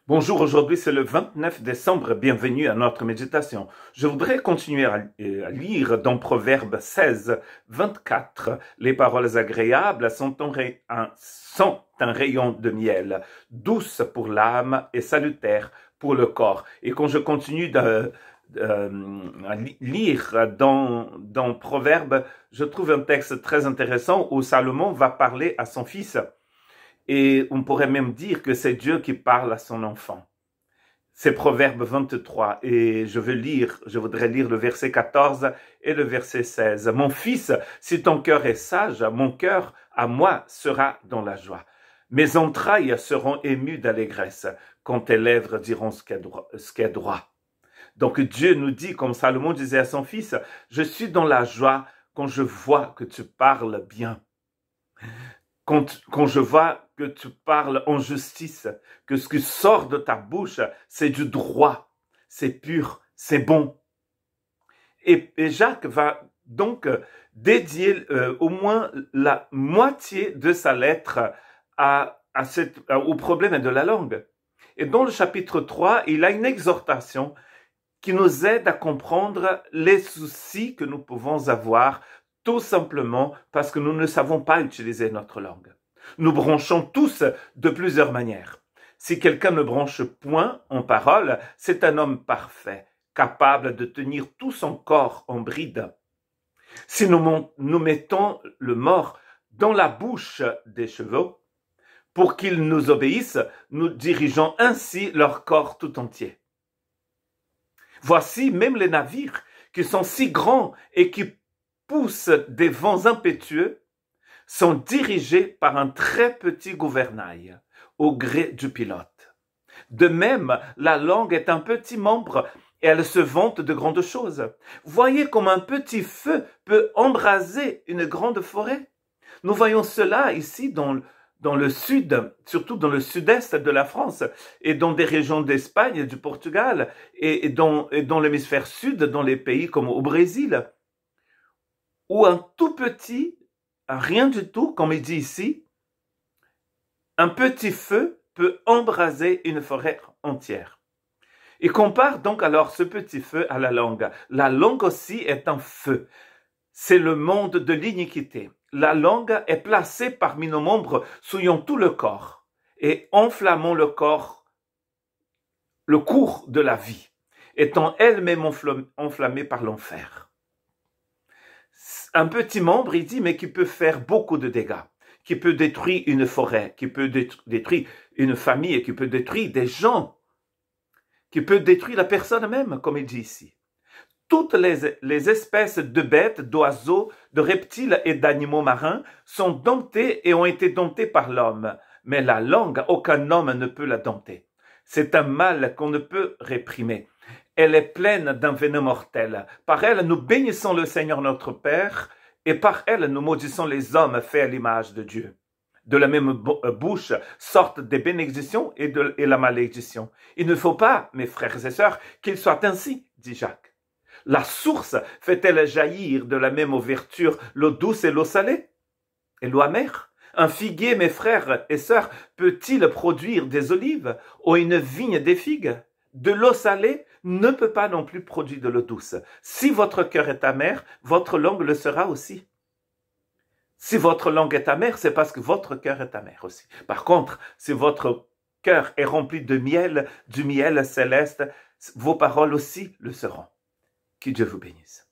Bonjour, aujourd'hui c'est le 29 décembre, bienvenue à notre méditation. Je voudrais continuer à lire dans Proverbe 16, 24. Les paroles agréables sont un rayon de miel, douces pour l'âme et salutaires pour le corps. Et quand je continue à lire dans Proverbe, je trouve un texte très intéressant où Salomon va parler à son fils. Et on pourrait même dire que c'est Dieu qui parle à son enfant. C'est Proverbe 23 et je voudrais lire le verset 14 et le verset 16. Mon fils, si ton cœur est sage, mon cœur à moi sera dans la joie. Mes entrailles seront émues d'allégresse quand tes lèvres diront ce qu'est droit. Donc Dieu nous dit, comme Salomon disait à son fils, je suis dans la joie quand je vois que tu parles bien. Quand je vois que tu parles en justice, que ce qui sort de ta bouche, c'est du droit, c'est pur, c'est bon. Et Jacques va donc dédier au moins la moitié de sa lettre au problème de la langue. Et dans le chapitre 3, il a une exhortation qui nous aide à comprendre les soucis que nous pouvons avoir tout simplement parce que nous ne savons pas utiliser notre langue. Nous branchons tous de plusieurs manières. Si quelqu'un ne branche point en parole, c'est un homme parfait, capable de tenir tout son corps en bride. Si nous mettons le mort dans la bouche des chevaux, pour qu'ils nous obéissent, nous dirigeons ainsi leur corps tout entier. Voici même les navires qui sont si grands et qui poussent des vents impétueux sont dirigés par un très petit gouvernail au gré du pilote. De même, la langue est un petit membre et elle se vante de grandes choses. Voyez comme un petit feu peut embraser une grande forêt. Nous voyons cela ici dans le sud, surtout dans le sud-est de la France et dans des régions d'Espagne et du Portugal et dans l'hémisphère sud, dans les pays comme au Brésil, où un tout petit, rien du tout, comme il dit ici, un petit feu peut embraser une forêt entière. Il compare donc alors ce petit feu à la langue. La langue aussi est un feu. C'est le monde de l'iniquité. La langue est placée parmi nos membres souillant tout le corps et enflammant le corps, le cours de la vie, étant elle-même enflammée par l'enfer. Un petit membre, il dit, mais qui peut faire beaucoup de dégâts, qui peut détruire une forêt, qui peut détruire une famille, qui peut détruire des gens, qui peut détruire la personne même, comme il dit ici. Toutes les espèces de bêtes, d'oiseaux, de reptiles et d'animaux marins sont domptées et ont été domptées par l'homme. Mais la langue, aucun homme ne peut la dompter. C'est un mal qu'on ne peut réprimer. Elle est pleine d'un venin mortel. Par elle, nous bénissons le Seigneur notre Père, et par elle, nous maudissons les hommes faits à l'image de Dieu. De la même bouche sortent des bénédictions et la malédiction. Il ne faut pas, mes frères et sœurs, qu'il soit ainsi, dit Jacques. La source fait-elle jaillir de la même ouverture l'eau douce et l'eau salée et l'eau amère? Un figuier, mes frères et sœurs, peut-il produire des olives ou une vigne des figues? De l'eau salée ne peut pas non plus produire de l'eau douce. Si votre cœur est amer, votre langue le sera aussi. Si votre langue est amère, c'est parce que votre cœur est amer aussi. Par contre, si votre cœur est rempli de miel, du miel céleste, vos paroles aussi le seront. Que Dieu vous bénisse.